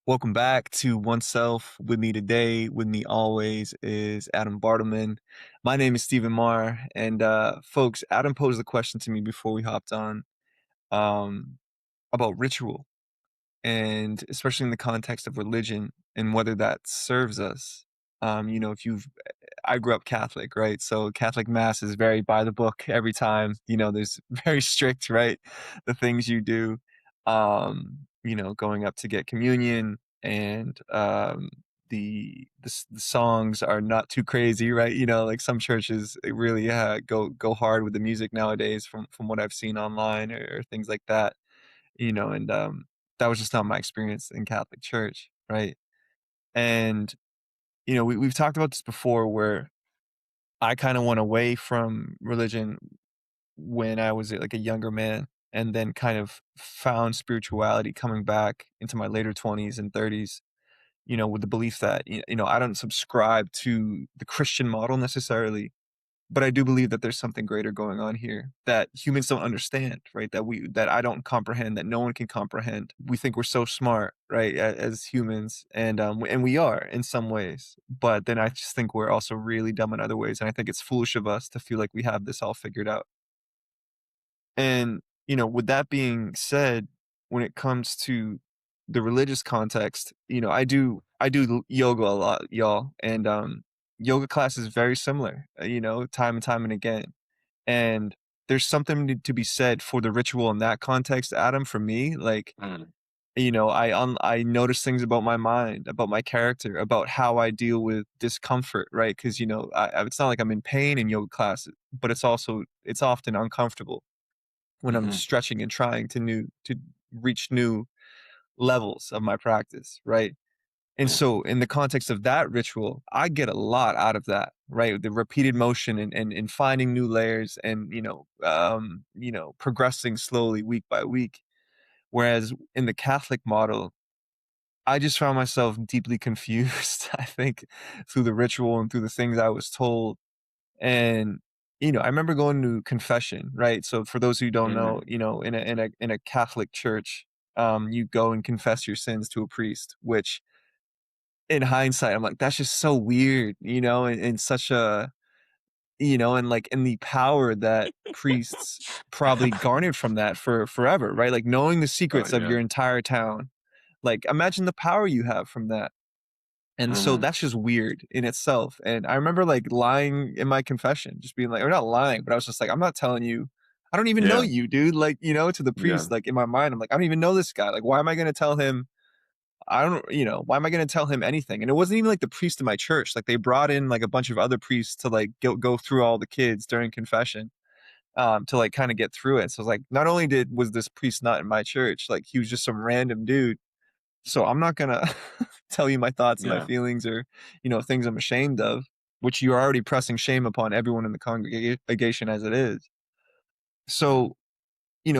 Welcome back to Oneself. With me today, with me always, is Adam Bartleman. My name is Stephen Maher, and folks, Adam posed a question to me before we hopped on um, about ritual, and especially in the context of religion and whether that serves us. If you've I grew up Catholic, right? So Catholic mass is very by the book every time. There's very strict, right? The things you do, going up to get communion and the songs are not too crazy, right? Like some churches they really go hard with the music nowadays from what I've seen online or things like that, and that was just not my experience in Catholic church, right? And we've talked about this before where I kind of went away from religion when I was like a younger man and then kind of found spirituality coming back into my later 20s and 30s, with the belief that, I don't subscribe to the Christian model necessarily, but I do believe that there's something greater going on here that humans don't understand, right? That I don't comprehend, that no one can comprehend. We think we're so smart, right, as humans, and we are in some ways. But then I just think we're also really dumb in other ways, and I think it's foolish of us to feel like we have this all figured out. And with that being said, when it comes to the religious context, I do yoga a lot, y'all, and yoga class is very similar, time and time and again. And there's something to be said for the ritual in that context, Adam, for me. Like, Mm, I notice things about my mind, about my character, about how I deal with discomfort, right? Because it's not like I'm in pain in yoga classes, but it's often uncomfortable when I'm mhm, stretching and trying to reach new levels of my practice, right? And yeah, so in the context of that ritual, I get a lot out of that, right? The repeated motion and finding new layers and, progressing slowly week by week. Whereas in the Catholic model, I just found myself deeply confused, I think, through the ritual and through the things I was told. And, I remember going to confession, right? So for those who don't know, mhm, in a Catholic church, you go and confess your sins to a priest, which in hindsight, I'm like, that's just so weird, and such a, and like, and the power that priests probably garnered from that for forever, right? Like knowing the oh, secrets of yeah, your entire town. Like, imagine the power you have from that. And so mhm, that's just weird in itself. And I remember like lying in my confession, just being like, or not lying, but I was just like, I'm not telling you. I don't even know yeah, you, dude. Like, to the yeah, priest, like in my mind, I'm like, I don't even know this guy. Like, why am I going to tell him I don't, why am I going to tell him anything? And it wasn't even like the priest in my church. Like they brought in like a bunch of other priests to like go through all the kids during confession, to like kind of get through it. So it's like, not only was this priest not in my church, like he was just some random dude. So I'm not going to tell you my thoughts and my yeah, feelings or, things I'm ashamed of, which you're already pressing shame upon everyone in the congregation as it is. mm, So,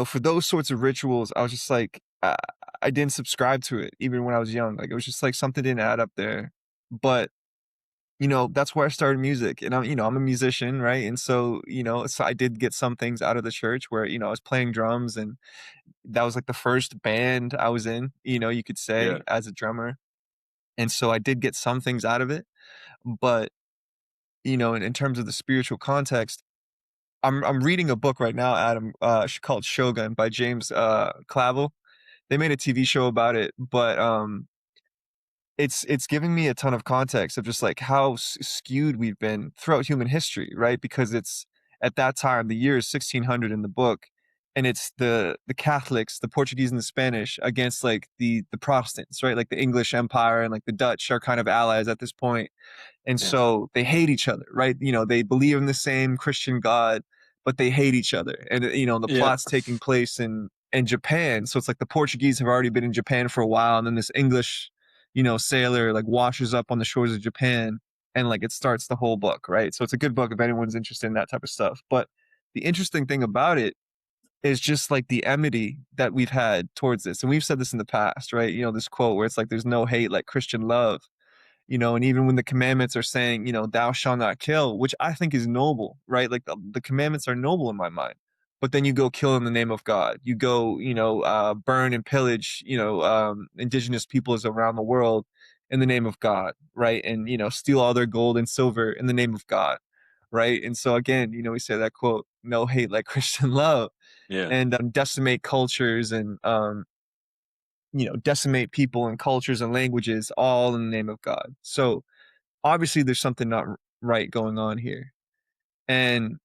for those sorts of rituals, I was just like, I didn't subscribe to it even when I was young. Like it was just like something didn't add up there. But that's where I started music, and I'm a musician, right? And so so I did get some things out of the church where I was playing drums, and that was like the first band I was in. You could say yeah, as a drummer, and so I did get some things out of it. But in terms of the spiritual context, I'm reading a book right now, Adam, called Shogun by James Clavell. They made a TV show about it, but it's giving me a ton of context of just like how skewed we've been throughout human history, right? Because it's at that time, the year is 1600 in the book, and it's the Catholics, the Portuguese and the Spanish against like the Protestants, right? Like the English Empire and like the Dutch are kind of allies at this point. And yeah, so they hate each other, right? They believe in the same Christian God, but they hate each other. And the yeah, plot's taking place in Japan. So it's like the Portuguese have already been in Japan for a while, and then this English, sailor like washes up on the shores of Japan, and like it starts the whole book, right? So it's a good book if anyone's interested in that type of stuff. But the interesting thing about it is just like the enmity that we've had towards this. And we've said this in the past, right? This quote where it's like there's no hate like Christian love, and even when the commandments are saying, thou shalt not kill, which I think is noble, right? Like the commandments are noble in my mind. but then you go kill in the name of God. You go, burn and pillage, indigenous peoples around the world in the name of God, right? And, steal all their gold and silver in the name of God, right? And so again, we say that quote, no hate like Christian love, Yeah. and decimate cultures and, decimate people and cultures and languages all in the name of God. So obviously there's something not right going on here. And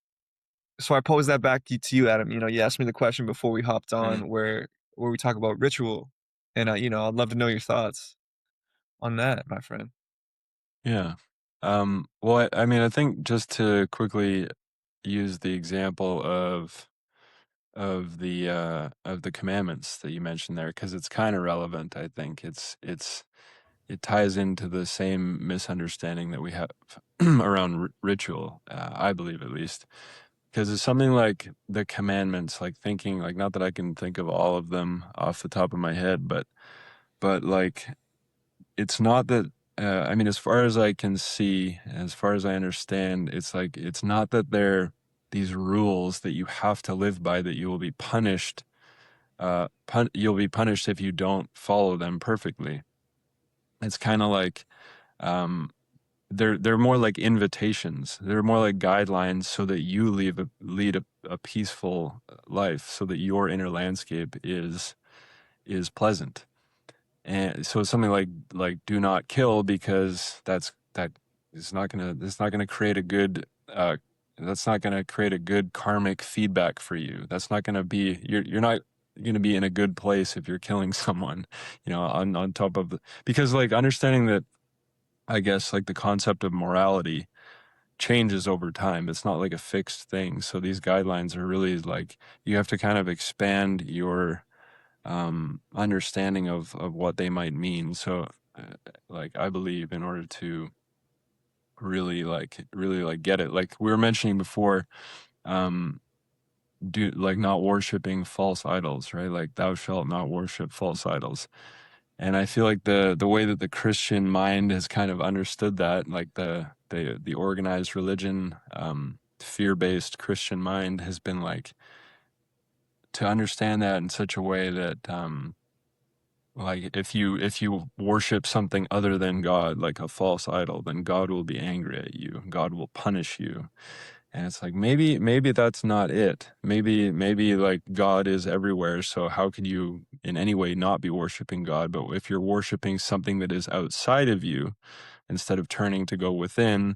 so I pose that back to you, Adam. You asked me the question before we hopped Mm. on where we talk about ritual, and I'd love to know your thoughts on that, my friend. Yeah. Well, I mean, I think just to quickly use the example of the commandments that you mentioned there, because it's kind of relevant. I think it ties into the same misunderstanding that we have around ritual. I believe, at least, because it's something like the commandments, like thinking, like, not that I can think of all of them off the top of my head, but like, it's not that. I mean, as far as I can see, as far as I understand, it's like, it's not that they're these rules that you have to live by, that you will be punished. You'll be punished if you don't follow them perfectly. It's kind of like, um, they're more like invitations. They're more like guidelines so that you lead a peaceful life, so that your inner landscape is pleasant. And so something like do not kill, because that is not gonna it's not gonna create a good that's not gonna create a good karmic feedback for you. That's not gonna be you're not gonna be in a good place if you're killing someone, on top of because, like, understanding that, I guess, like, the concept of morality changes over time. It's not like a fixed thing. So these guidelines are really like, you have to kind of expand your understanding of what they might mean. So, like, I believe, in order to really like get it, like we were mentioning before, um, do like not worshiping false idols, right? Like, thou shalt not worship false idols. And I feel like the way that the Christian mind has kind of understood that, like the organized religion, fear-based Christian mind, has been like to understand that in such a way that, like, if you worship something other than God, like a false idol, then God will be angry at you. God will punish you. And it's like, maybe that's not it. Maybe like, God is everywhere, so how could you in any way not be worshiping God? But if you're worshiping something that is outside of you, instead of turning to go within,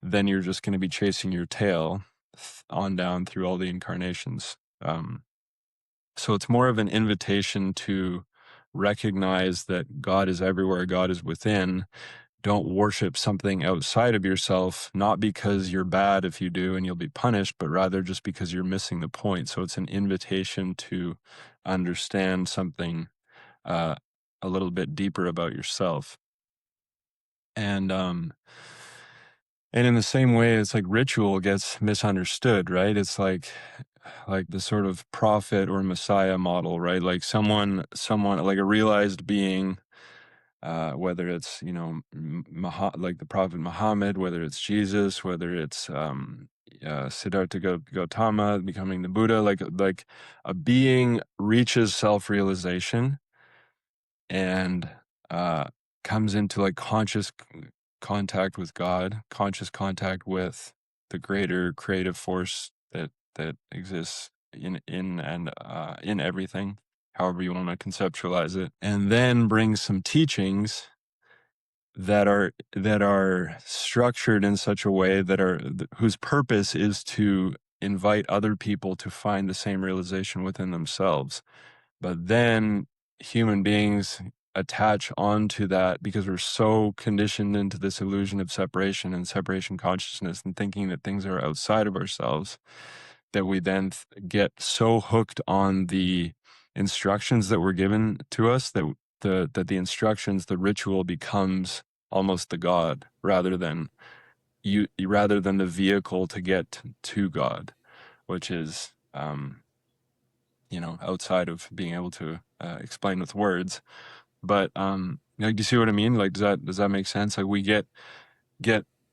then you're just going to be chasing your tail on down through all the incarnations. So it's more of an invitation to recognize that God is everywhere, God is within. Don't worship something outside of yourself, not because you're bad if you do and you'll be punished, but rather just because you're missing the point. So it's an invitation to understand something uh, a little bit deeper about yourself. And in the same way, it's like ritual gets misunderstood, right? It's like the sort of prophet or messiah model, right? Like someone like a realized being, whether it's, like the prophet Muhammad, whether it's Jesus, whether it's Siddhartha Gautama becoming the Buddha, like a being reaches self-realization and uh, comes into like conscious contact with God, conscious contact with the greater creative force that exists in everything, however you want to conceptualize it, and then brings some teachings that are structured in such a way whose purpose is to invite other people to find the same realization within themselves. But then human beings attach onto that because we're so conditioned into this illusion of separation and separation consciousness and thinking that things are outside of ourselves, that we then get so hooked on the instructions that were given to us that the instructions, the ritual, becomes almost the God, rather than the vehicle to get to God, which is, outside of being able to explain with words. But like, do you see what I mean? Like, does that make sense? Like, we get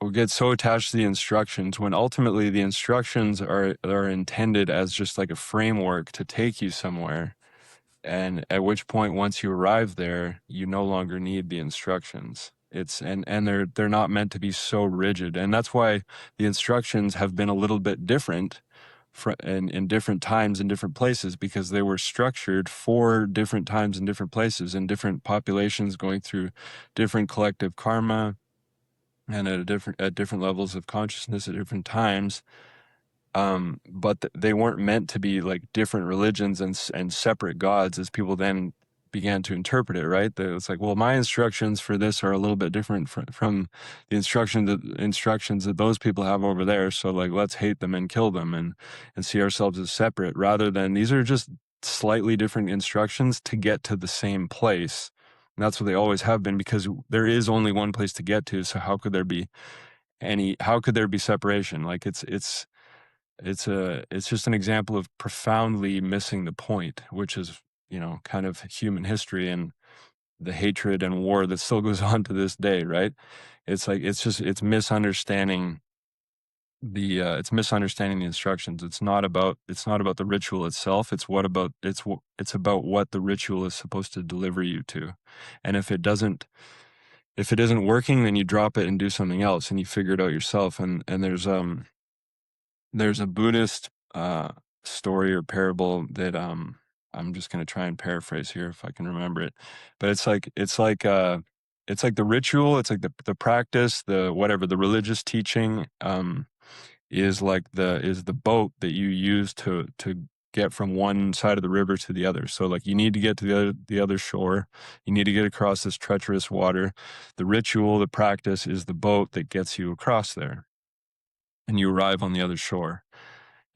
we get so attached to the instructions when ultimately the instructions are intended as just like a framework to take you somewhere. And at which point, once you arrive there, you no longer need the instructions. And they're not meant to be so rigid. And that's why the instructions have been a little bit different in different times and different places, because they were structured for different times and different places and different populations going through different collective karma and at different levels of consciousness at different times. But they weren't meant to be like different religions and separate gods as people then began to interpret it, right? It's like, well, my instructions for this are a little bit different from the instructions that those people have over there. So like, let's hate them and kill them and see ourselves as separate, rather than these are just slightly different instructions to get to the same place. And that's what they always have been, because there is only one place to get to. So how could there be separation? Like it's just an example of profoundly missing the point, which is, kind of human history and the hatred and war that still goes on to this day, right? It's like it's misunderstanding it's misunderstanding the instructions. It's not about the ritual itself. It's about what the ritual is supposed to deliver you to. And if it isn't working, then you drop it and do something else and you figure it out yourself. And there's a Buddhist story or parable that I'm just going to try and paraphrase here if I can remember it. But it's like the ritual, it's like the practice, the whatever, the religious teaching is the boat that you use to get from one side of the river to the other. So like you need to get to the other shore. You need to get across this treacherous water. The ritual, the practice is the boat that gets you across there, and you arrive on the other shore.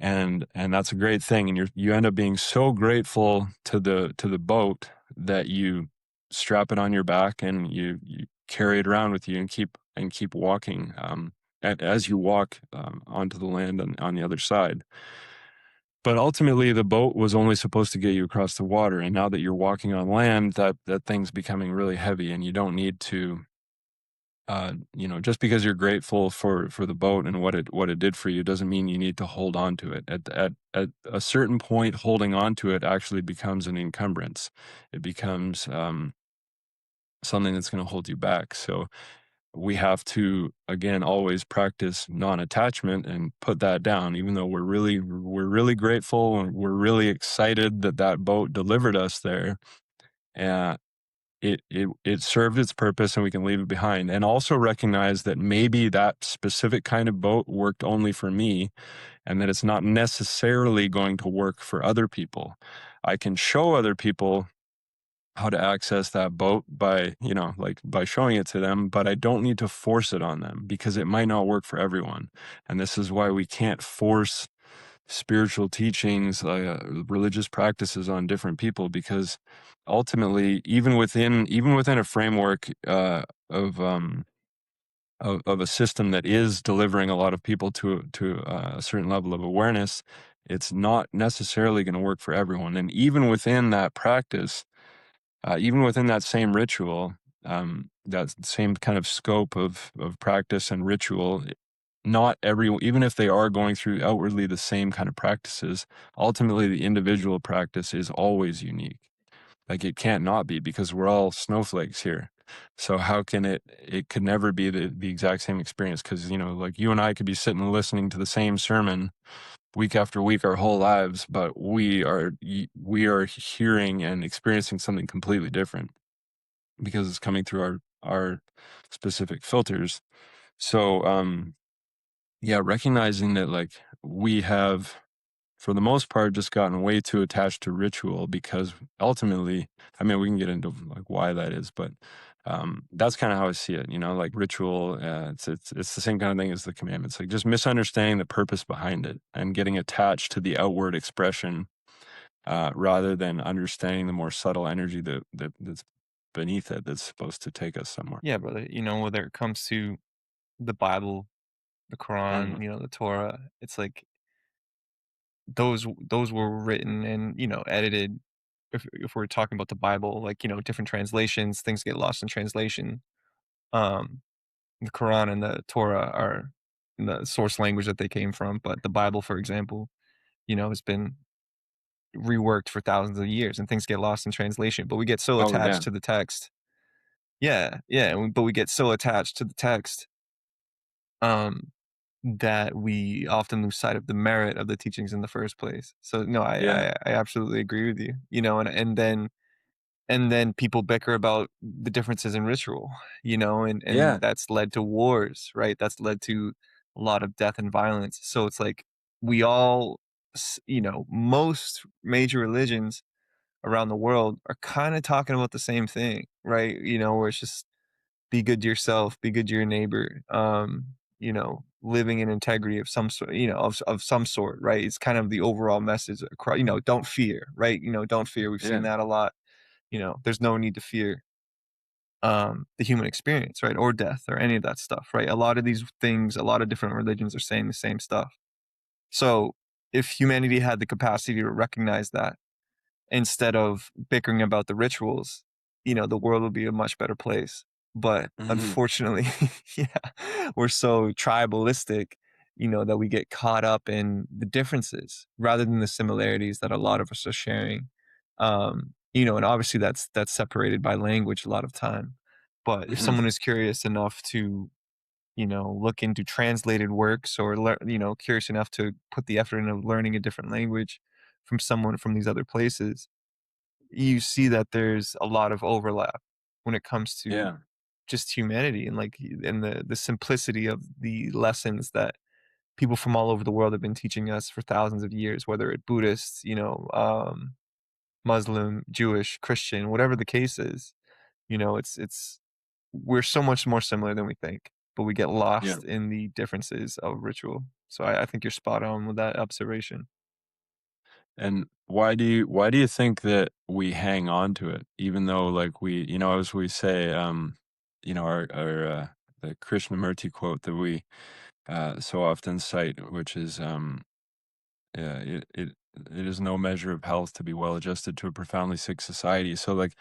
And that's a great thing, and you end up being so grateful to the boat that you strap it on your back and you carry it around with you and keep walking, as you walk onto the land on the other side. But ultimately the boat was only supposed to get you across the water, and now that you're walking on land, that thing's becoming really heavy, and you don't need to, just because you're grateful for the boat and what it did for you doesn't mean you need to hold on to it. At a certain point, holding on to it actually becomes an encumbrance. It becomes something that's going to hold you back. So we have to, again, always practice non-attachment and put that down, even though we're really grateful and we're really excited that boat delivered us there. Uh, it served its purpose and we can leave it behind, and also recognize that maybe that specific kind of boat worked only for me, and that it's not necessarily going to work for other people. I can show other people how to access that boat by, like by showing it to them, but I don't need to force it on them, because it might not work for everyone. And this is why we can't force spiritual teachings, religious practices on different people, because ultimately, even within a framework of a system that is delivering a lot of people to a certain level of awareness, it's not necessarily going to work for everyone. And even within that practice, even within that same ritual, that same kind of scope of practice and ritual, not everyone, even if they are going through outwardly the same kind of practices, ultimately the individual practice is always unique. Like it can't not be, because we're all snowflakes here. So how can it could never be the exact same experience, because, like you and I could be sitting and listening to the same sermon week after week our whole lives, but we are hearing and experiencing something completely different because it's coming through our specific filters. So yeah, recognizing that like we have, for the most part, just gotten way too attached to ritual, because ultimately, I mean, we can get into like why that is, but that's kind of how I see it. Like ritual, it's the same kind of thing as the commandments. Like just misunderstanding the purpose behind it and getting attached to the outward expression, rather than understanding the more subtle energy that's beneath it, that's supposed to take us somewhere. Yeah, brother, whether it comes to the Bible, the Mhm. Quran, the Torah, it's like those were written and, edited. If we're talking about the Bible, like, different translations, things get lost in translation. Um, the Quran and the Torah are the source language that they came from, but the Bible, for example, has been reworked for thousands of years and things get lost in translation, but we get so Oh, yeah. attached to the text. Yeah, yeah, but we get so attached to the text, um, that we often lose sight of the merit of the teachings in the first place. So, no, Yeah. I absolutely agree with you, and then people bicker about the differences in ritual, and Yeah. that's led to wars, right? That's led to a lot of death and violence. So it's like we all, most major religions around the world are kind of talking about the same thing, right? Where it's just be good to yourself, be good to your neighbor, living in integrity of some sort, of some sort, right? It's kind of the overall message across, don't fear, right? Don't fear. We've seen Yeah. that a lot. There's no need to fear the human experience, right? Or death or any of that stuff, right? A lot of these things, a lot of different religions are saying the same stuff. So if humanity had the capacity to recognize that instead of bickering about the rituals, the world would be a much better place. But Mhm. unfortunately, yeah, we're so tribalistic, that we get caught up in the differences rather than the similarities that a lot of us are sharing. And obviously that's separated by language a lot of time. But if Mhm. someone is curious enough to, look into translated works or curious enough to put the effort into learning a different language from someone from these other places, you see that there's a lot of overlap when it comes to Yeah. just humanity and and the simplicity of the lessons that people from all over the world have been teaching us for thousands of years, whether it Buddhists, Muslim, Jewish, Christian, whatever the case is. It's we're so much more similar than we think, but we get Yeah. lost in the differences of ritual. So I think you're spot on with that observation. And why do you think that we hang on to it even though, like, as we say, our the Krishnamurti quote that we so often cite, which is, yeah, it is no measure of health to be well adjusted to a profoundly sick society. So, like,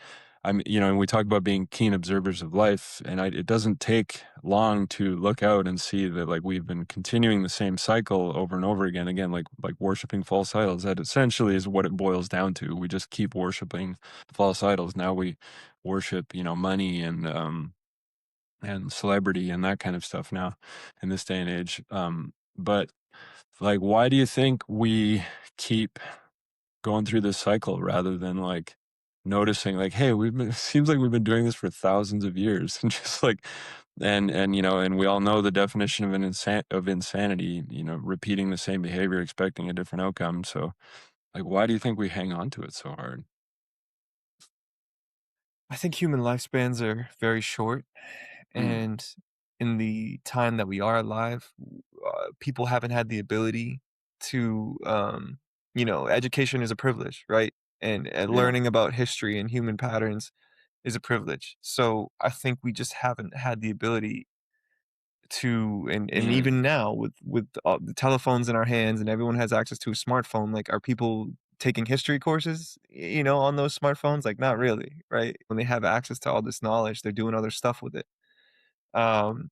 and we talk about being keen observers of life, and it doesn't take long to look out and see that, like, we've been continuing the same cycle over and over again, like worshiping false idols. That essentially is what it boils down to. We just keep worshiping false idols. Now we worship, money and celebrity and that kind of stuff now in this day and age. But, like, why do you think we keep going through this cycle rather than, like, noticing, like, hey, we've been seems like we've been doing this for thousands of years, and just like, and we all know the definition of insanity, repeating the same behavior expecting a different outcome. So, like, why do you think we hang on to it so hard? I think human lifespans are very short, Mm, and in the time that we are alive, people haven't had the ability to, education is a privilege, right? And yeah. learning about history and human patterns is a privilege. So I think we just haven't had the ability to, and Mm, even now with the telephones in our hands and everyone has access to a smartphone, like, are people taking history courses, on those smartphones? Like, not really, right? When they have access to all this knowledge, they're doing other stuff with it. Um,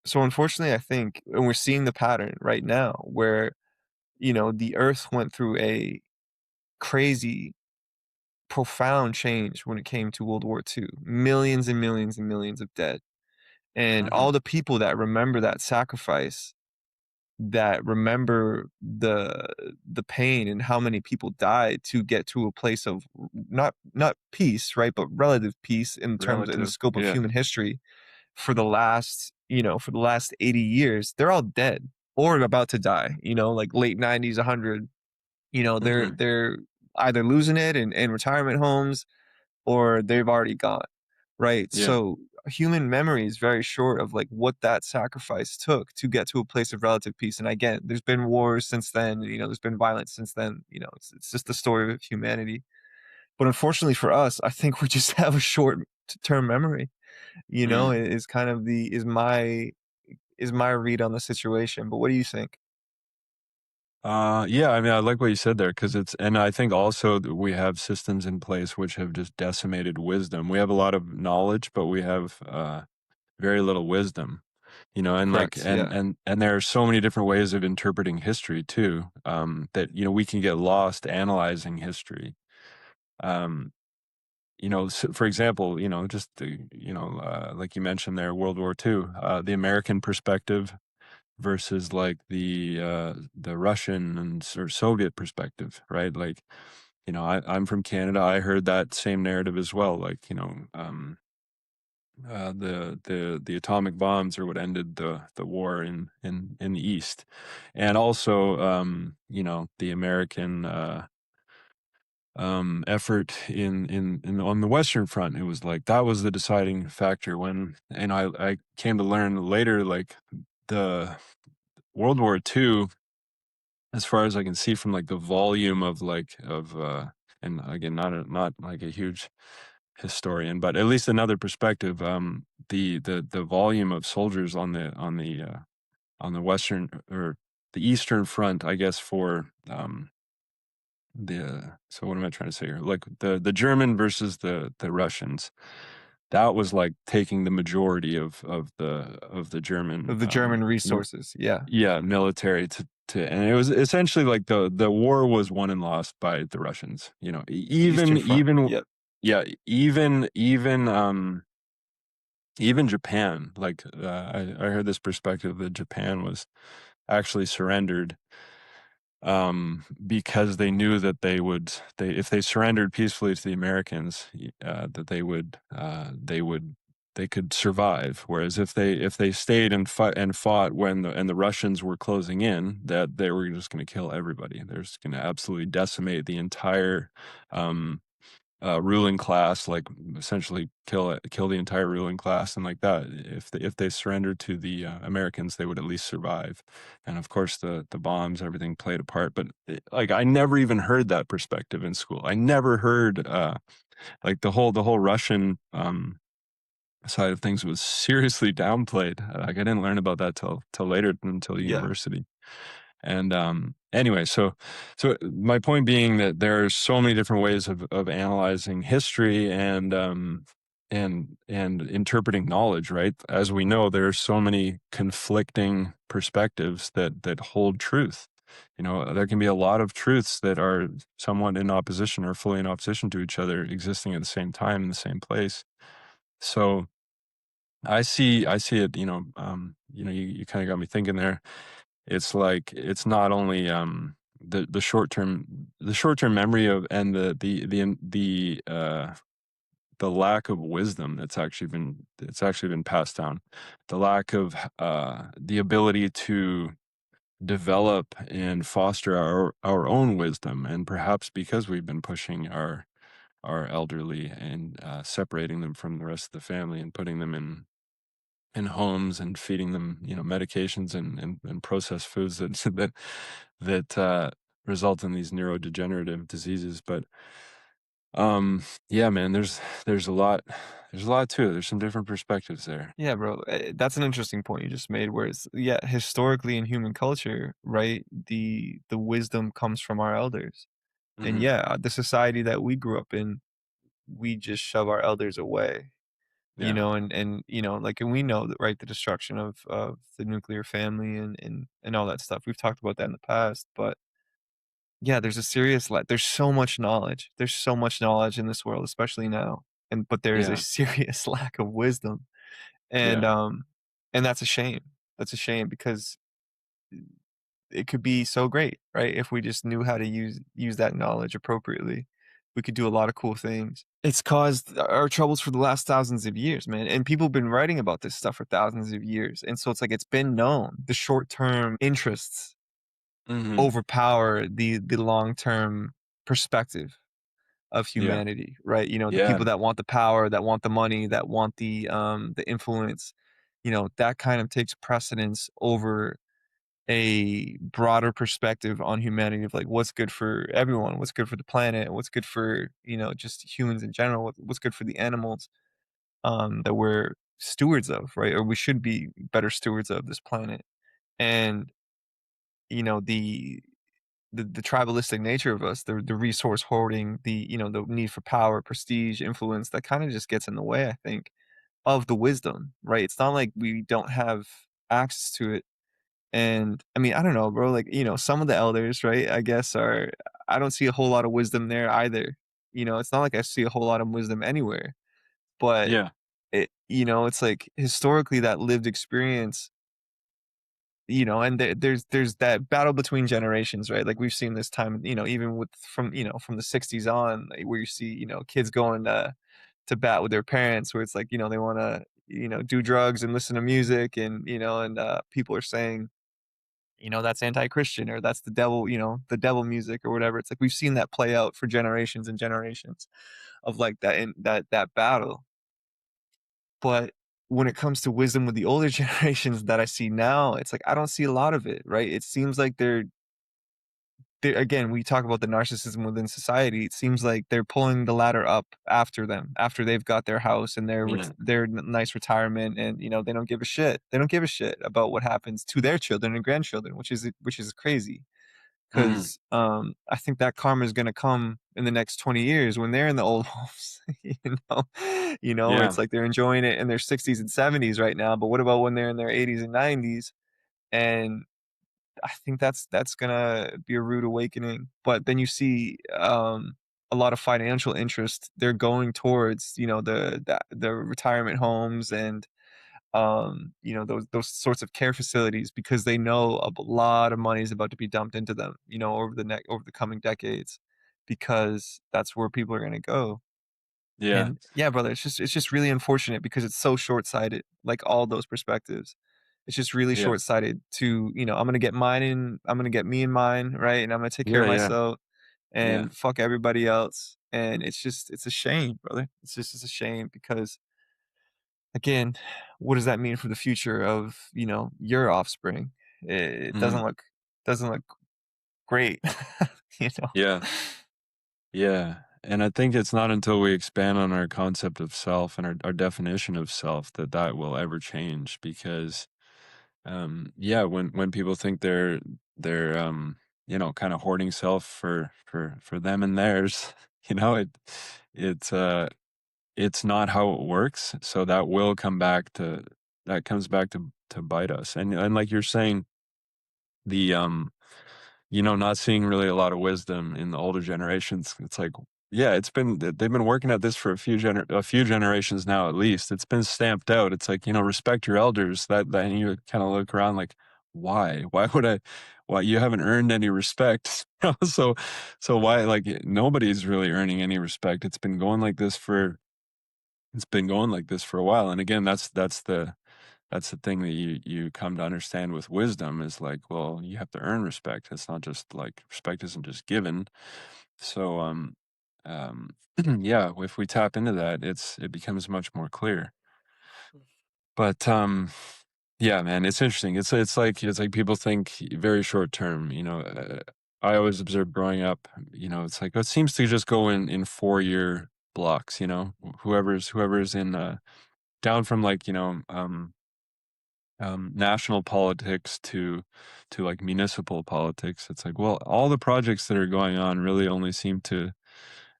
so unfortunately, I think, and we're seeing the pattern right now where, the earth went through a crazy, profound change when it came to World War II. Millions and millions and millions of dead. And mhm, all the people that remember that sacrifice, that remember the pain and how many people died to get to a place of not peace, right, but relative peace in the relative, scope of yeah, human history for the last 80 years, they're all dead or about to die, like late 90s, 100, they're mhm, they're either losing it in retirement homes or they've already gone, right? yeah, So human memory is very short of like what that sacrifice took to get to a place of relative peace. And again, there's been wars since then, there's been violence since then, it's just the story of humanity. But unfortunately for us, I think we just have a short term memory, mm. is kind of is my read on the situation. But what do you think? Yeah, I mean, I like what you said there because and I think also that we have systems in place which have just decimated wisdom. We have a lot of knowledge, but we have very little wisdom, you know, and like Correct, yeah. and there are so many different ways of interpreting history too, that, you know, we can get lost analyzing history. Um, you know, for example, you know, just the, you know, like you mentioned there, World War II, the American perspective versus like the Russian and or Soviet perspective, right? Like, you know, I'm from Canada. I heard that same narrative as well. Like, you know, the atomic bombs are what ended the war in the East, and also, you know, the American effort in on the Western Front. It was like that was the deciding factor when, and I came to learn later, like the World War II, as far as I can see from like the volume of like of and again, not like a huge historian, but at least another perspective. The volume of soldiers on the Western or the Eastern Front, I guess, for the so what am I trying to say here? Like the German versus the Russians. That was like taking the majority of the German Of the German resources, yeah. yeah, military to, and it was essentially like the war was won and lost by the Russians, you know, The Eastern Front, even yep. yeah, even Japan, like, I heard this perspective that Japan was actually surrendered, because they knew that they if they surrendered peacefully to the Americans, that they could survive. Whereas if they stayed and fought when the Russians were closing in, that they were just going to kill everybody. They're just going to absolutely decimate the entire um, ruling class, like essentially kill the entire ruling class, and like that. If they surrendered to the Americans, they would at least survive. And of course, the bombs, everything played a part. But like I never even heard that perspective in school. I never heard like the whole Russian side of things was seriously downplayed. Like I didn't learn about that till later, until Yeah. university. And anyway, so my point being that there are so many different ways of analyzing history and interpreting knowledge, right? As we know, there are so many conflicting perspectives that hold truth. You know, there can be a lot of truths that are somewhat in opposition or fully in opposition to each other, existing at the same time in the same place. So I see it, you know, you kind of got me thinking there. It's like it's not only the short term memory of and the lack of wisdom that's actually been passed down, the lack of the ability to develop and foster our own wisdom, and perhaps because we've been pushing our elderly and separating them from the rest of the family and putting them in homes and feeding them, you know, medications and processed foods that that result in these neurodegenerative diseases. But yeah, man, there's a lot to it. There's some different perspectives there. Yeah, bro. That's an interesting point you just made. Whereas, yeah, historically in human culture, right, the wisdom comes from our elders, and Hmm. yeah, the society that we grew up in, we just shove our elders away, Yeah, and like, and we know that, right, the destruction of the nuclear family and all that stuff. We've talked about that in the past, but yeah, there's a serious there's so much knowledge. There's so much knowledge in this world, especially now, and but there is a yeah, serious lack of wisdom. And, yeah. that's a shame. That's a shame because it could be so great, right? If we just knew how to use that knowledge appropriately, we could do a lot of cool things. It's caused our troubles for the last thousands of years, man, and people have been writing about this stuff for thousands of years, and so it's like it's been known. The short-term interests Hmm. overpower the long-term perspective of Yeah, humanity, right? The yeah. people that want the power, that want the money, that want the influence, that kind of takes precedence over a broader perspective on humanity of like what's good for everyone, what's good for the planet, what's good for, just humans in general, what's good for the animals that we're stewards of, right? Or we should be better stewards of this planet. And, you know, the tribalistic nature of us, the resource hoarding, the need for power, prestige, influence, that kind of just gets in the way, I think. of the wisdom, right? It's not like we don't have access to it. And I mean, I don't know, bro. Like, some of the elders, right? I guess I don't see a whole lot of wisdom there either. It's not like I see a whole lot of wisdom anywhere, but Yeah. it's like historically that lived experience, and there's that battle between generations, right? Like we've seen this time, even from the 60s on, like, where you see, kids going to bat with their parents, where it's like, they want to, do drugs and listen to music, and people are saying, that's anti-Christian, or that's the devil, the devil music or whatever. It's like we've seen that play out for generations and generations of like that in that battle. But when it comes to wisdom with the older generations that I see now, it's like I don't see a lot of it, right? It seems like they're again, we talk about the narcissism within society. It seems like they're pulling the ladder up after them, after they've got their house and Yeah. their nice retirement, and they don't give a shit. They don't give a shit about what happens to their children and grandchildren, which is crazy. Mhm. 'Cause, I think that karma is gonna come in the next 20 years when they're in the old homes, know? Where Yeah. it's like they're enjoying it in their 60s and 70s right now, but what about when they're in their 80s and 90s? And I think that's gonna be a rude awakening. But then you see, a lot of financial interest, they're going towards, the retirement homes and those sorts of care facilities, because they know a lot of money is about to be dumped into them, over the coming decades, because that's where people are going to go. Yeah. And yeah, brother, it's just really unfortunate because it's so short-sighted, like all those perspectives. It's just really Yeah. short-sighted to, I'm gonna get me and mine, right? And I'm gonna take care Yeah, of yeah. myself Yeah. and fuck everybody else. And it's a shame, brother. It's a shame because, again, what does that mean for the future of, your offspring? It Mhm. doesn't look great, you know? Yeah. Yeah. And I think it's not until we expand on our concept of self and our definition of self that that will ever change because yeah, when people think they're kind of hoarding self for them and theirs, you know, it's not how it works. So that will come back to that comes back to bite us. And like you're saying, the not seeing really a lot of wisdom in the older generations. It's like, yeah, they've been working at this for a few generations now at least. It's been stamped out. It's like, respect your elders. That and you kind of look around like, why? Why would I? Why you haven't earned any respect? So why? Like nobody's really earning any respect. It's been going like this for a while. And again, that's the thing that you come to understand with wisdom is like, well, you have to earn respect. It's not just like respect isn't just given. So um yeah, if we tap into that, it becomes much more clear. But yeah, man, it's interesting. It's like people think very short term, I always observed growing up, it's like it seems to just go in 4-year blocks, whoever's in down from like, national politics to like municipal politics. It's like, well, all the projects that are going on really only seem to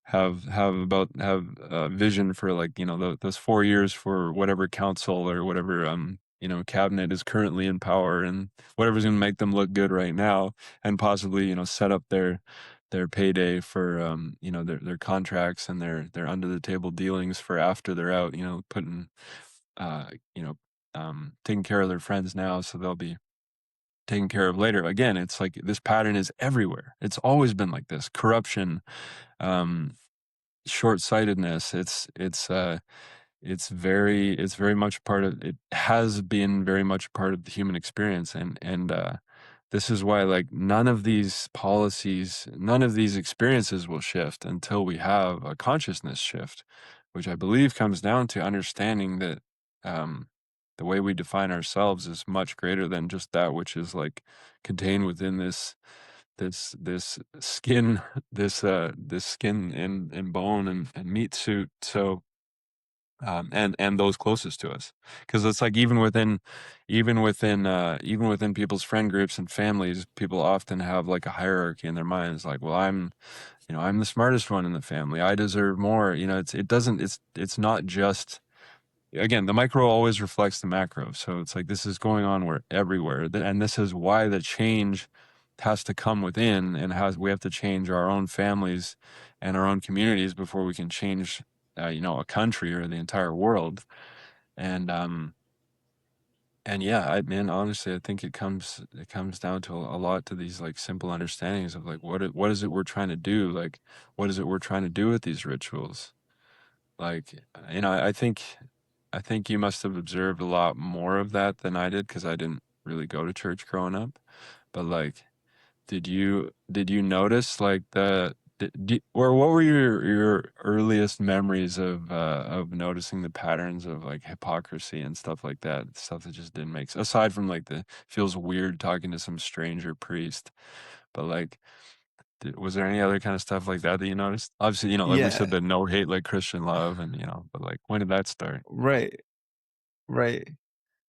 have vision for like those 4 years for whatever council or whatever cabinet is currently in power and whatever's going to make them look good right now and possibly set up their payday for their contracts and their under the table dealings for after they're out, putting uh, you know, taking care of their friends now, so they'll be taken care of later. Again, it's like this pattern is everywhere. It's always been like this. Corruption, um, short-sightedness. It's very much part of it has been very much part of the human experience and this is why like none of these policies, none of these experiences will shift until we have a consciousness shift, which I believe comes down to understanding that um the way we define ourselves is much greater than just that which is like contained within this skin this skin and bone and meat suit. So and those closest to us, because it's like even within people's friend groups and families, people often have like a hierarchy in their minds, like, well, I'm the smartest one in the family, I deserve more. It doesn't it's not just again, the micro always reflects the macro. So it's like this is going on where everywhere, and this is why the change has to come within, and how we have to change our own families and our own communities before we can change, a country or the entire world. And yeah, man, honestly, I think it comes down to a lot to these like simple understandings of like what is it we're trying to do, like what is it we're trying to do with these rituals. Like, I think you must have observed a lot more of that than I did because I didn't really go to church growing up. But like, did you notice like or what were your earliest memories of noticing the patterns of like hypocrisy and stuff like that, stuff that just didn't make sense, aside from like the feels weird talking to some stranger priest, but like was there any other kind of stuff like that that you noticed? Obviously, like we said, Yeah, the no hate like Christian love, and but like when did that start? right, right.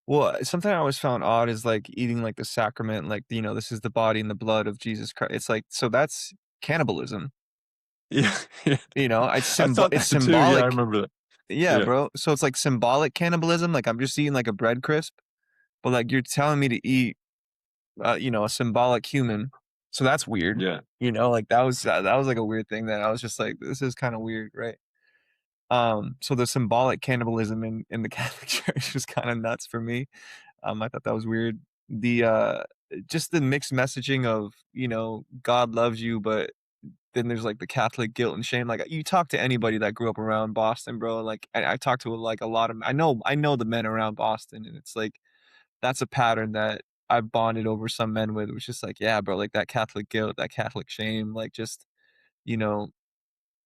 Well, something I always found odd is like eating like the sacrament, like, this is the body and the blood of Jesus Christ. It's like, so that's cannibalism, Yeah, yeah. I thought it's that too. Yeah, I symbolic. remember that. Yeah, Yeah, bro. So it's like symbolic cannibalism. Like I'm just eating like a bread crisp, but like you're telling me to eat, a symbolic human. So that's weird. yeah, Like that was like a weird thing that I was just like, this is kind of weird, right? So the symbolic cannibalism in the Catholic Church was kind of nuts for me. I thought that was weird. The just the mixed messaging of, God loves you, but then there's like the Catholic guilt and shame. Like you talk to anybody that grew up around Boston, bro. Like I talked to like a lot of I know the men around Boston, and it's like that's a pattern that I've bonded over some men with. It was just like, yeah, bro, like that Catholic guilt, that Catholic shame, like just, you know,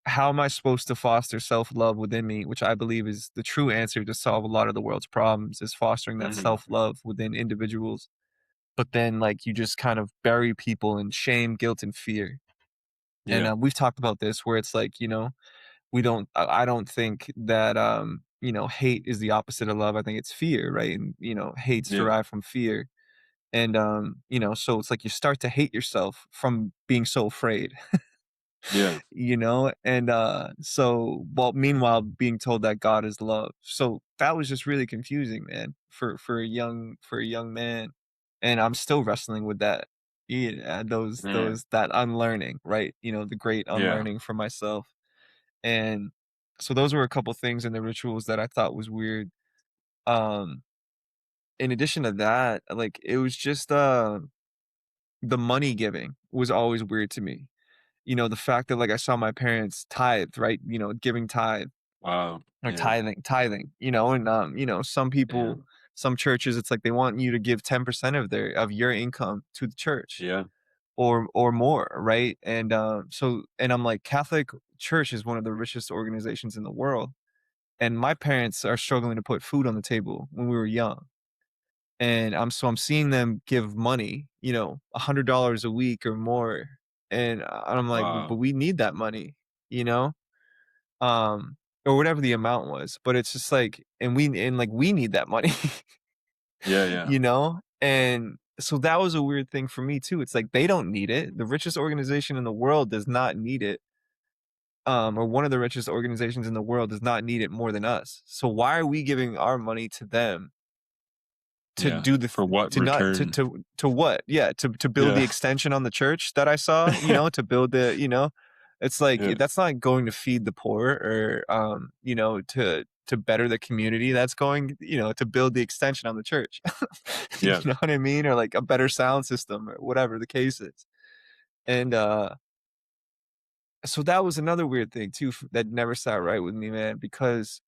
how am I supposed to foster self-love within me, which I believe is the true answer to solve a lot of the world's problems, is fostering that hmm self-love within individuals. But then like you just kind of bury people in shame, guilt, and fear. And yeah, we've talked about this where it's like, I don't think that hate is the opposite of love. I think it's fear, right? And hate's yeah, derived from fear. And so it's like you start to hate yourself from being so afraid. yeah, And so, well, meanwhile being told that God is love. So that was just really confusing, man, for a young man. And I'm still wrestling with that. Yeah, yeah, that unlearning, right? The great yeah. unlearning for myself. And so those were a couple things in the rituals that I thought was weird. Um, in addition to that, like it was just the money giving was always weird to me. The fact that like I saw my parents tithe, right? Giving tithe Wow. or Yeah, tithing, and some yeah, people, some churches, it's like they want you to give 10% of your income to the church yeah, or more, right? And and I'm like, Catholic Church is one of the richest organizations in the world. And my parents are struggling to put food on the table when we were young. And I'm seeing them give money, $100 a week or more. And I'm like, but wow. we need that money, you know? Um, or whatever the amount was. But it's just like, we need that money, Yeah, yeah, And so that was a weird thing for me too. It's like they don't need it. The richest organization in the world does not need it. Or one of the richest organizations in the world does not need it more than us. So why are we giving our money to them to yeah. do the For what to not return? to what? Yeah, to build the Yeah, extension on the church that I saw, to build it's like yeah, that's not going to feed the poor or to better the community. That's going, to build the extension on the church. You yeah, know what I mean? Or like a better sound system or whatever the case is. And so that was another weird thing too that never sat right with me, man, because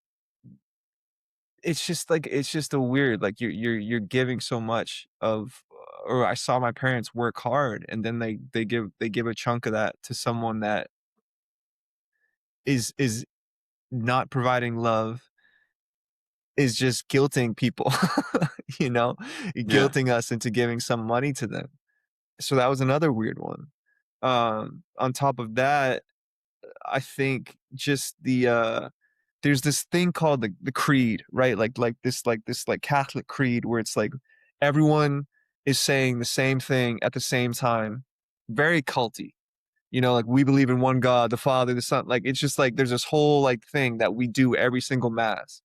it's just a weird, like you're giving so much of, or I saw my parents work hard and then they give a chunk of that to someone that is not providing love, is just guilting people, you know, yeah, guilting us into giving some money to them. So that was another weird one. On top of that, I think just there's this thing called the creed, right? Like this Catholic creed where it's like everyone is saying the same thing at the same time. Very culty. Like we believe in one God, the Father, the Son. Like it's just like there's this whole like thing that we do every single mass.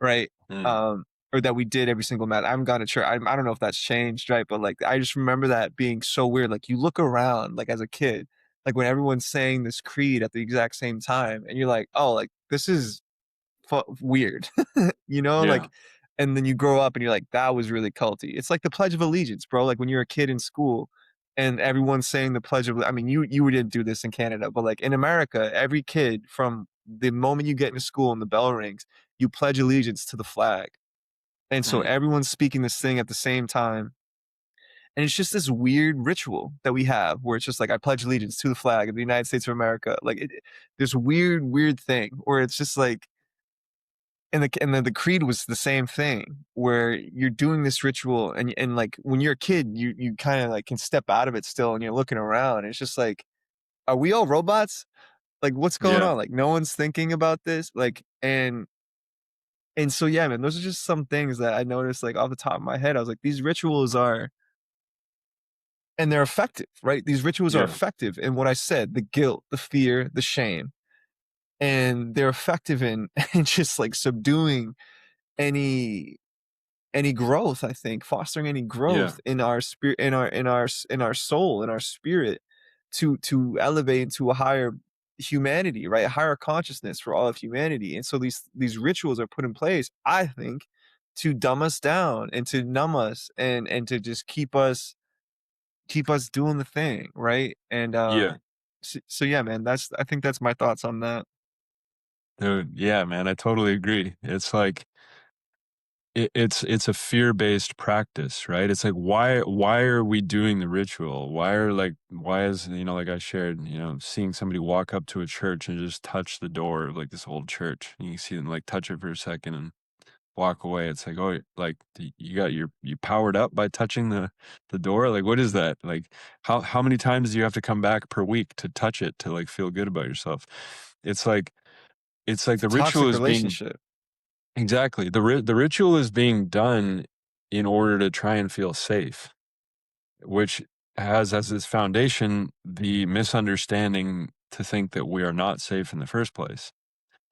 right? Mm. Um, or that we did every single mass. I haven't gone to church. I don't know if that's changed, right? But like, I just remember that being so weird. Like, you look around, like as a kid, like when everyone's saying this creed at the exact same time, and you're like, oh, like this is weird, you know, Yeah. like, and then you grow up and you're like, that was really culty. It's like the Pledge of Allegiance, bro. Like when you're a kid in school and everyone's saying the Pledge of, I mean, you didn't do this in Canada, but like in America, every kid from the moment you get into school and the bell rings, you pledge allegiance to the flag. And so Mm. everyone's speaking this thing at the same time. And it's just this weird ritual that we have where it's just like, I pledge allegiance to the flag of the United States of America. Like this weird thing where it's just like, and then the creed was the same thing where you're doing this ritual and like when you're a kid you kind of like can step out of it still and you're looking around and it's just like, are we all robots? Like what's going Yeah. on? Like no one's thinking about this, like, and so yeah, man, those are just some things that I noticed like off the top of my head. I was like, these rituals are, and they're effective, right? These rituals are Yeah. effective in what I said, the guilt, the fear, the shame, and they're effective in in just like subduing any growth, I think, fostering any Yeah. growth in our spirit, in our soul, in our spirit, to elevate into a higher humanity, right? A higher consciousness for all of humanity. And so these rituals are put in place, I think, to dumb us down and to numb us and to just keep us doing the thing, right? And Yeah. so yeah, man, that's, I think that's my thoughts on that. Dude, yeah, man, I totally agree. It's like it's a fear-based practice, right? It's like why are we doing the ritual? Why is, like I shared, seeing somebody walk up to a church and just touch the door of like this old church. And you see them like touch it for a second and walk away. It's like, oh, like you powered up by touching the door? Like what is that? Like how many times do you have to come back per week to touch it to like feel good about yourself? It's like It's a the ritual toxic is being relationship. exactly. The ritual is being done in order to try and feel safe, which has as its foundation the misunderstanding to think that we are not safe in the first place.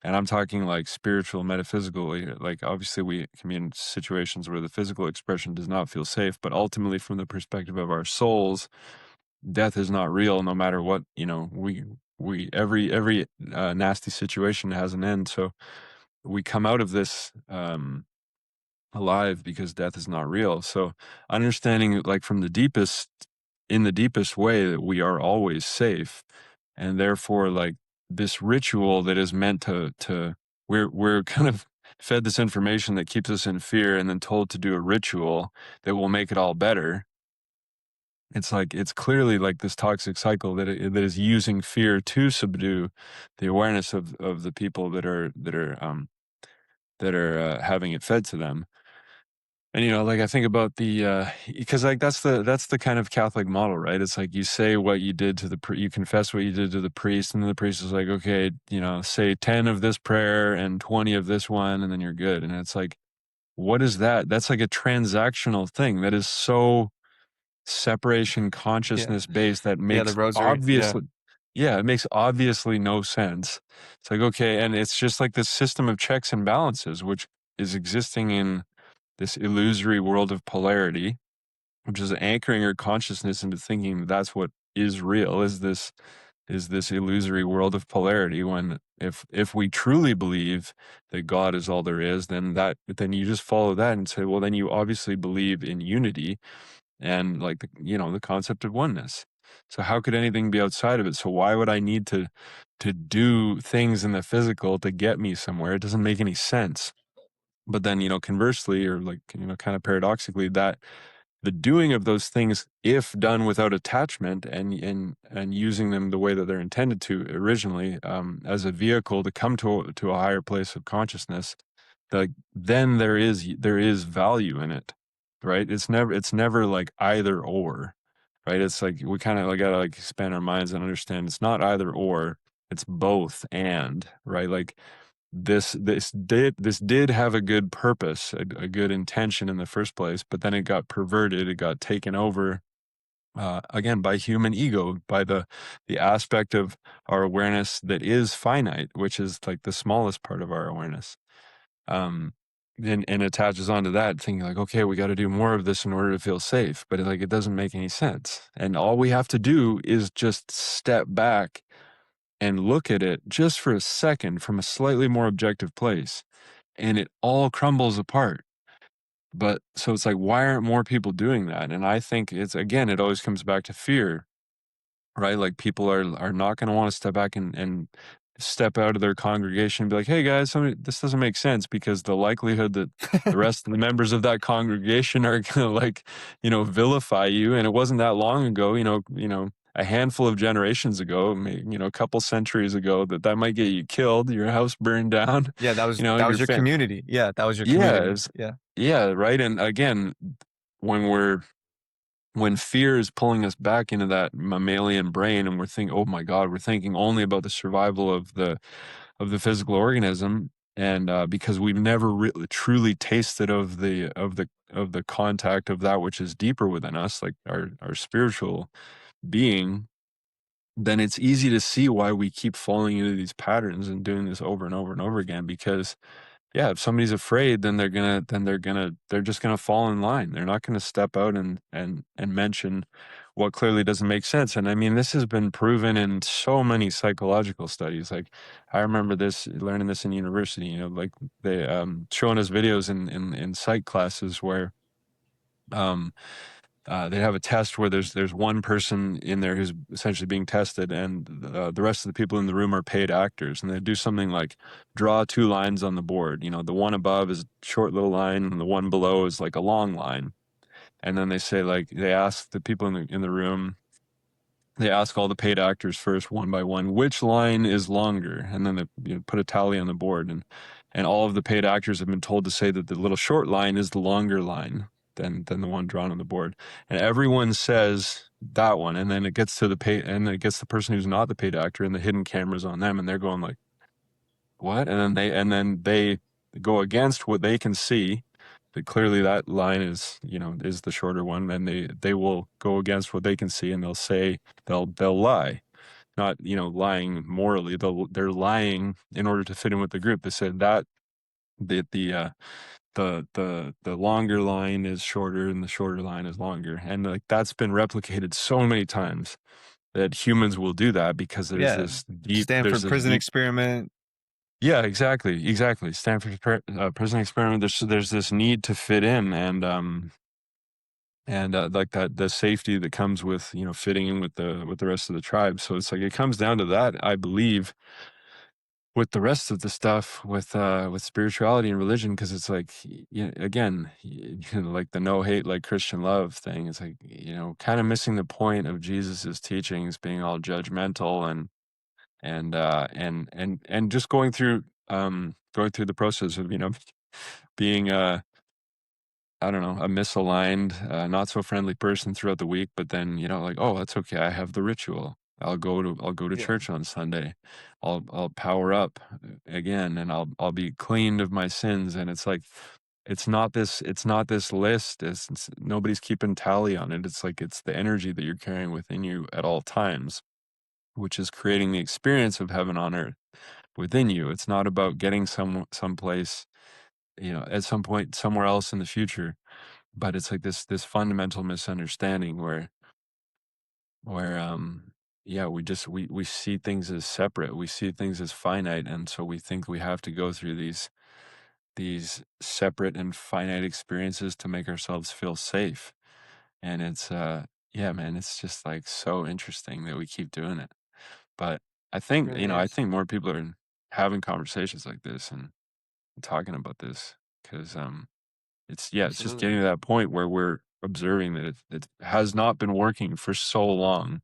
And I'm talking like spiritual, metaphysically. Like obviously we can be in situations where the physical expression does not feel safe, but ultimately from the perspective of our souls, death is not real no matter what, we every nasty situation has an end. So we come out of this alive because death is not real. So understanding like from the deepest in the deepest way that we are always safe, and therefore like this ritual that is meant to we're kind of fed this information that keeps us in fear and then told to do a ritual that will make it all better. It's like it's clearly like this toxic cycle that is using fear to subdue the awareness of the people that are having it fed to them. And, like, I think about because, like, that's the kind of Catholic model, right? It's like you say what you did to you confess what you did to the priest, and then the priest is like, "Okay, say 10 of this prayer and 20 of this one, and then you're good." And it's like, what is that? That's like a transactional thing that is so separation Yeah. consciousness based that Yeah, the makes rosary. Yeah. obviously yeah, it makes obviously no sense. It's like, okay, and it's just like this system of checks and balances, which is existing in this illusory world of polarity, which is anchoring your consciousness into thinking that's what is real, is this illusory world of polarity, when if we truly believe that God is all there is, then you just follow that and say, well, then you obviously believe in unity and like the concept of oneness. So how could anything be outside of it? So why would I need to do things in the physical to get me somewhere? It doesn't make any sense. But then, conversely, or like, kind of paradoxically, that the doing of those things, if done without attachment and using them the way that they're intended to originally, as a vehicle to come to a higher place of consciousness, then there is value in it, right? It's never like either or, right? It's like we kind of like gotta like expand our minds and understand it's not either or, it's both and, right? Like this did have a good purpose, a good intention in the first place, but then it got perverted, it got taken over, again, by human ego, by the aspect of our awareness that is finite, which is like the smallest part of our awareness. and attaches onto that, thinking like, okay, we got to do more of this in order to feel safe. But like, it doesn't make any sense. And all we have to do is just step back and look at it just for a second from a slightly more objective place, and it all crumbles apart. But so it's like, why aren't more people doing that? And I think it's, again, it always comes back to fear, right? Like, people are not going to want to step back and step out of their congregation and be like, "Hey guys, this doesn't make sense," because the likelihood that the rest of the members of that congregation are going to, like, vilify you. And it wasn't that long ago, a handful of generations ago, a couple centuries ago, that might get you killed, your house burned down, Yeah, that was your your fam. community. Yeah, that was your Yeah, community. Yeah. yeah, right. And again, when we're when fear is pulling us back into that mammalian brain, and we're thinking, oh my god, we're thinking only about the survival of the physical organism. And because we've never really truly tasted of the contact of that which is deeper within us, like our spiritual being, then it's easy to see why we keep falling into these patterns and doing this over and over and over again. Because yeah, if somebody's afraid, then they're just gonna fall in line. They're not gonna step out and mention what clearly doesn't make sense. And I mean, this has been proven in so many psychological studies. Like, I remember learning this in university, like, they showing us videos in psych classes where um they have a test where there's one person in there who's essentially being tested, and the rest of the people in the room are paid actors, and they do something like draw two lines on the board. The one above is a short little line, and the one below is like a long line. And then they say, like, they ask the people in the room, they ask all the paid actors first, one by one, which line is longer, and then they put a tally on the board, and all of the paid actors have been told to say that the little short line is the longer line than the one drawn on the board, and everyone says that one, and then it gets to and then it gets the person who's not the paid actor, and the hidden cameras on them, and they're going like, what? And then they go against what they can see. But clearly that line is the shorter one, and they will go against what they can see, and they'll say they'll lie, not lying morally. They're lying in order to fit in with the group. They said that the longer line is shorter and the shorter line is longer, and like, that's been replicated so many times that humans will do that because Yeah. there's Stanford this prison deep. experiment. Yeah, exactly, exactly. Stanford prison experiment. There's this need to fit in, and like, that the safety that comes with fitting in with the rest of the tribe. So it's like, it comes down to that, I believe, with the rest of the stuff, with spirituality and religion, because it's like, again, like the no hate like Christian love thing. It's like, kind of missing the point of Jesus's teachings, being all judgmental, and just going through the process of being I don't know, a misaligned, not so friendly person throughout the week, but then, like, oh, that's okay. I have the ritual. I'll go to Yeah. church on Sunday. I'll power up again, and I'll be cleaned of my sins. And it's like, it's not this list. Nobody's keeping tally on it. It's like, it's the energy that you're carrying within you at all times, which is creating the experience of heaven on earth within you. It's not about getting someplace, at some point somewhere else in the future. But it's like this fundamental misunderstanding where yeah, we see things as separate, we see things as finite, and so we think we have to go through these separate and finite experiences to make ourselves feel safe. And it's yeah, man, it's just like so interesting that we keep doing it. But I It think, really I is. think more people are having conversations like this and talking about this, because it's just getting Absolutely. to that point where we're observing that it has not been working for so long.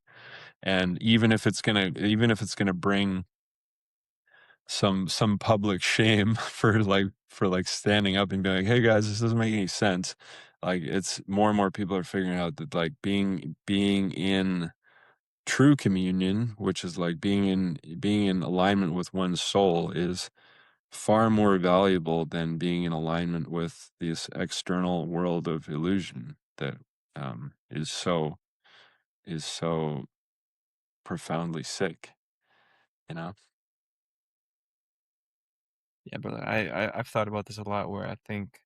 And even if it's gonna bring some public shame for standing up and being like, hey guys, this doesn't make any sense. Like, it's more and more people are figuring out that, like, being in true communion, which is like being in alignment with one's soul, is far more valuable than being in alignment with this external world of illusion that is so profoundly sick, you know? Yeah, brother. I've thought about this a lot where I think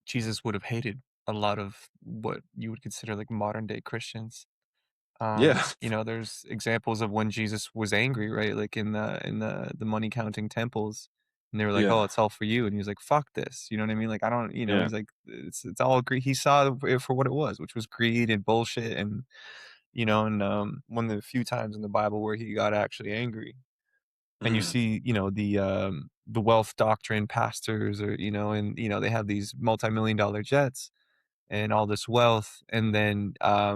Jesus would have hated a lot of what you would consider like modern day Christians. Yeah. There's examples of when Jesus was angry, right? Like in the money counting temples, and they were like, "Oh, Yeah. it's all for you," and he was like, "Fuck this," you know what I mean? Like I don't, Yeah. he's like, "It's all greed." He saw it for what it was, which was greed and bullshit, and one of the few times in the Bible where he got actually angry, and you Mm. see, the wealth doctrine pastors, or and they have these multi-million-dollar jets and all this wealth. And then, I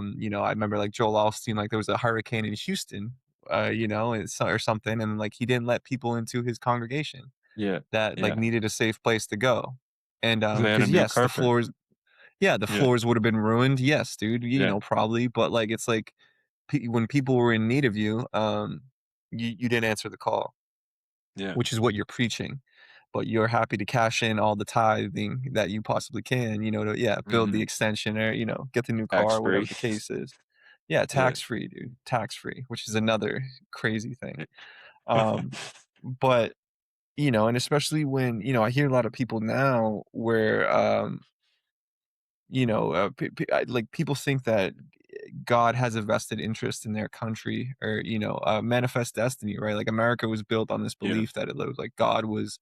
remember like Joel Osteen, like there was a hurricane in Houston, or something, and like he didn't let people into his congregation Yeah. that like Yeah. needed a safe place to go. And 'Cause they had a because new yes, carpet. the Yeah. floors would have been ruined. Yes, dude, Yeah. probably, but like it's like when people were in need of you, you didn't answer the call, Yeah. which is what you're preaching. But you're happy to cash in all the tithing that you possibly can, to yeah, build the Mhm. extension, or, get the new Tax car, whatever free. the case is. Yeah, Yeah. tax free, dude. Tax free, which is another crazy thing. Eh Um, but and especially when, I hear a lot of people now where like people think that God has a vested interest in their country, or, manifest destiny, right? Like America was built on this Yeah. belief that it was like God was,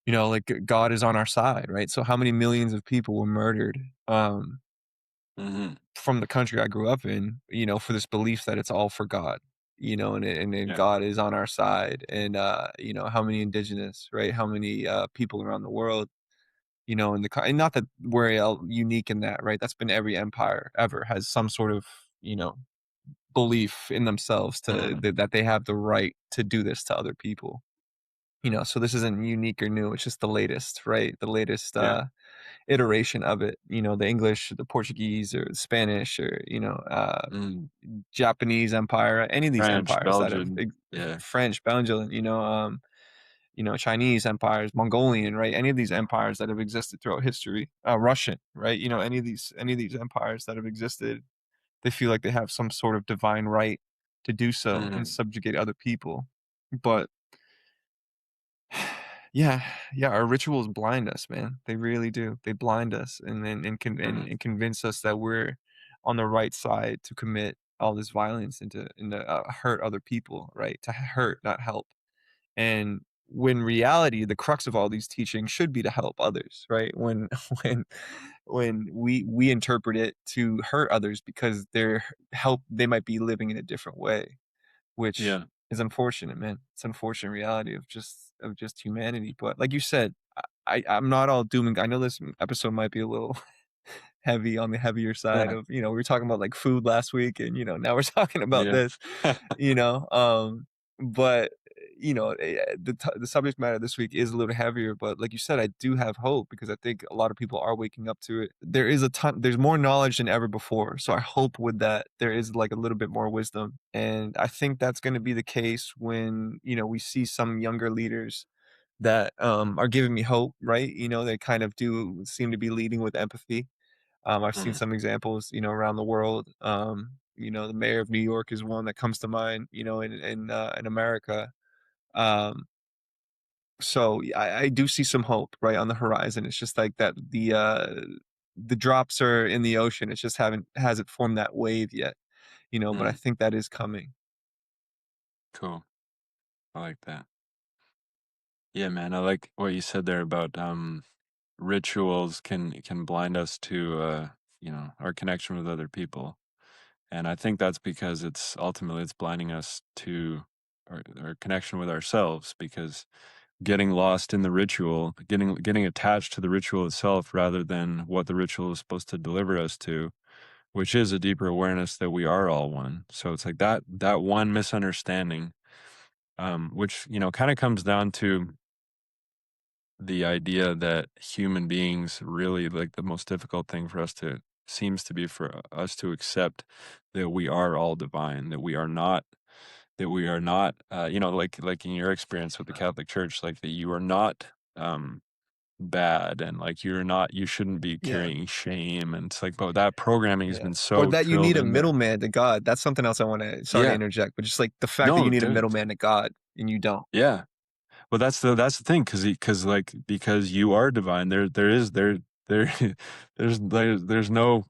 like God is on our side, right? So how many millions of people were murdered Mhm. from the country I grew up in, for this belief that it's all for God, and Yeah. God is on our side. And how many indigenous, right? How many people around the world, and not that we're unique in that, right? That's been every empire ever has some sort of, you know, belief in themselves Mhm. that they have the right to do this to other people. So this isn't unique or new. It's just the latest, right? The latest Yeah. iteration of it. The English, the Portuguese, or the Spanish, or Mm. Japanese empire. Any of these French, empires that have Belgian. Yeah. French, Belgian, Chinese empires, Mongolian, right? Any of these empires that have existed throughout history, Russian, right? Any of these empires that have existed, they feel like they have some sort of divine right to do so and Mhm. subjugate other people. But yeah, yeah, our rituals blind us, man. They really do. They blind us, and then Mhm. and convince us that we're on the right side to commit all this violence and to hurt other people, right? To hurt, not help. And when reality, the crux of all these teachings should be to help others, right? When when when we interpret it to hurt others because they might be living in a different way, which Yeah. is unfortunate, man. It's unfortunate reality of just humanity. But like you said, I'm not all doom and I know this episode might be a little heavy on the heavier side Yeah. of, we were talking about like food last week, and now we're talking about Yeah. this, you know but the subject matter this week is a little heavier, but like you said, I do have hope because I think a lot of people are waking up to it. There's more knowledge than ever before, so I hope with that there is like a little bit more wisdom, and I think that's going to be the case when we see some younger leaders that are giving me hope, right? They kind of do seem to be leading with empathy. I've seen Mhm. some examples, around the world. The mayor of New York is one that comes to mind, in America. Um, so I do see some hope right on the horizon. It's just like that the drops are in the ocean. It's just haven't hasn't formed that wave yet, but I Mm. think that is coming. Cool. I like that. Yeah, man, I like what you said there about, rituals can blind us to, our connection with other people, and I think that's because it's blinding us to our connection with ourselves, because getting lost in the ritual, getting attached to the ritual itself rather than what the ritual is supposed to deliver us to, which is a deeper awareness that we are all one. So it's like that one misunderstanding, which, kinda comes down to the idea that human beings really, like, the most difficult thing for us to seems to be for us to accept that we are all divine, that we are not, like in your experience with the Catholic Church, like, that you are not, bad, and, like, you shouldn't be Yeah. carrying shame, and it's like, but that programming has Yeah. been Or so that you drilled need a in there. middleman to God. That's something else I want to, sorry to Yeah. interject, but just like the fact that No, you need a dude. middleman to God and you don't. Yeah. Well, that's the thing, because like, because you are divine, there there's no,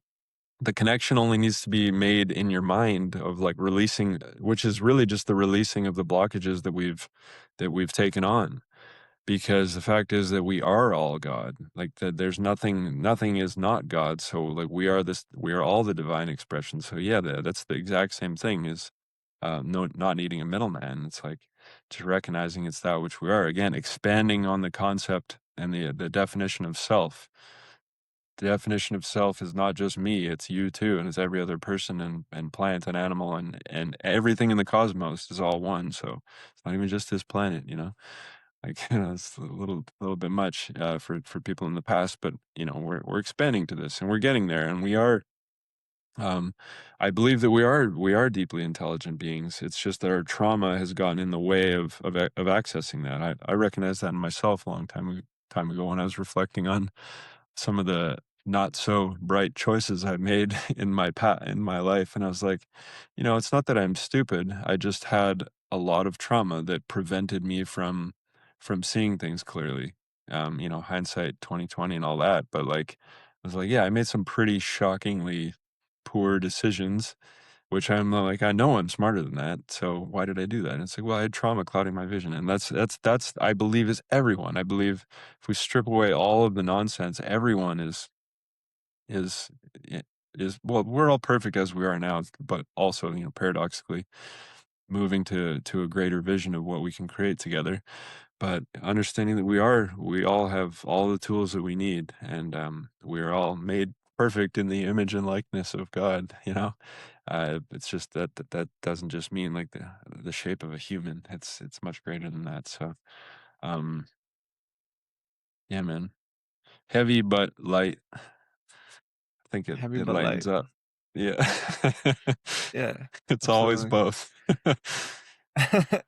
the connection only needs to be made in your mind of like releasing, which is really just the releasing of the blockages that we've taken on. Because the fact is that we are all God. Like that, there's nothing is not God. So like we are all the divine expression. So yeah, that's the exact same thing as no, not needing a middleman. It's like just recognizing it's that which we are. Again, expanding on the concept and the definition of self. The definition of self is not just me, it's you too, and it's every other person and plant and animal and everything in the cosmos is all one. So it's not even just this planet, you know. Like, it's a little bit much for people in the past, but we're expanding to this, and we're getting there, and we are. Um, I believe that we are deeply intelligent beings. It's just that our trauma has gotten in the way of accessing that. I recognized that in myself a long time ago when I was reflecting on some of the not so bright choices I made in my life, and I was like, it's not that I'm stupid. I just had a lot of trauma that prevented me from seeing things clearly. Hindsight 2020 and all that, but like I was like, yeah, I made some pretty shockingly poor decisions, which I'm like, I know I'm smarter than that. So why did I do that? And it's like, well, I had trauma clouding my vision. And that's I believe is everyone. I believe if we strip away all of the nonsense, everyone is i- well, we're all perfect as we are now, but also, paradoxically moving to a greater vision of what we can create together. But understanding that we all have all the tools that we need, and we are all made perfect in the image and likeness of God. It's just that doesn't just mean like the shape of a human. It's much greater than that. So, um, yeah, man, heavy but light. I think it Heavy it but light. lightens up. Yeah, Yeah, it's always absolutely. both.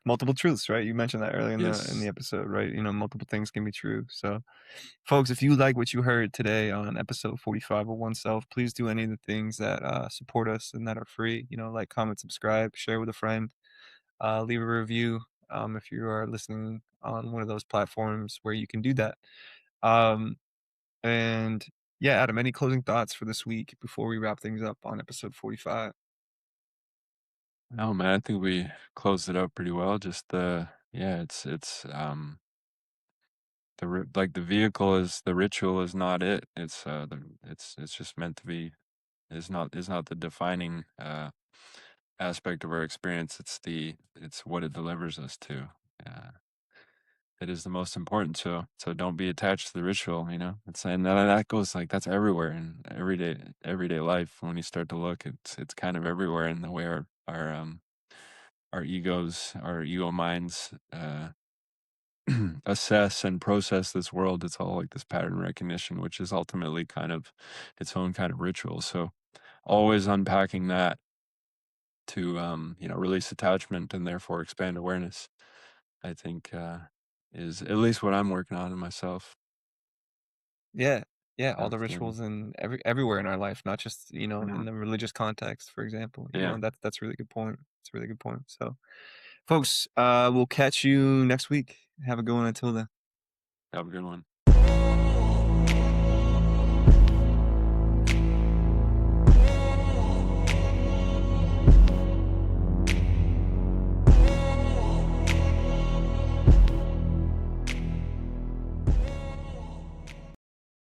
Multiple truths, right? You mentioned that earlier in the Yes. episode, right? Multiple things can be true. So, folks, if you like what you heard today on episode 45 of Oneself, please do any of the things that support us and that are free. Like, comment, subscribe, share with a friend, leave a review if you are listening on one of those platforms where you can do that. Um, and yeah, Adam, any closing thoughts for this week before we wrap things up on episode 45? No, man, I think we closed it out pretty well. Just yeah, it's like the vehicle is the ritual is not it. It's just meant to be, is not the defining aspect of our experience. It's what it delivers us to. Uh, it is the most important. So don't be attached to the ritual. And that goes like that's everywhere in everyday life. When you start to look, it's kind of everywhere in the way our egos, our ego minds assess and process this world. It's all like this pattern recognition, which is ultimately kind of its own kind of ritual. So always unpacking that to release attachment and therefore expand awareness, I think is at least what I'm working on in myself. Yeah. Yeah, all the Absolutely. rituals and everywhere in our life, not just, Mhm. in the religious context, for example. Yeah. That's a really good point. It's a really good point. So, folks, we'll catch you next week. Have a good one until then. Have a good one.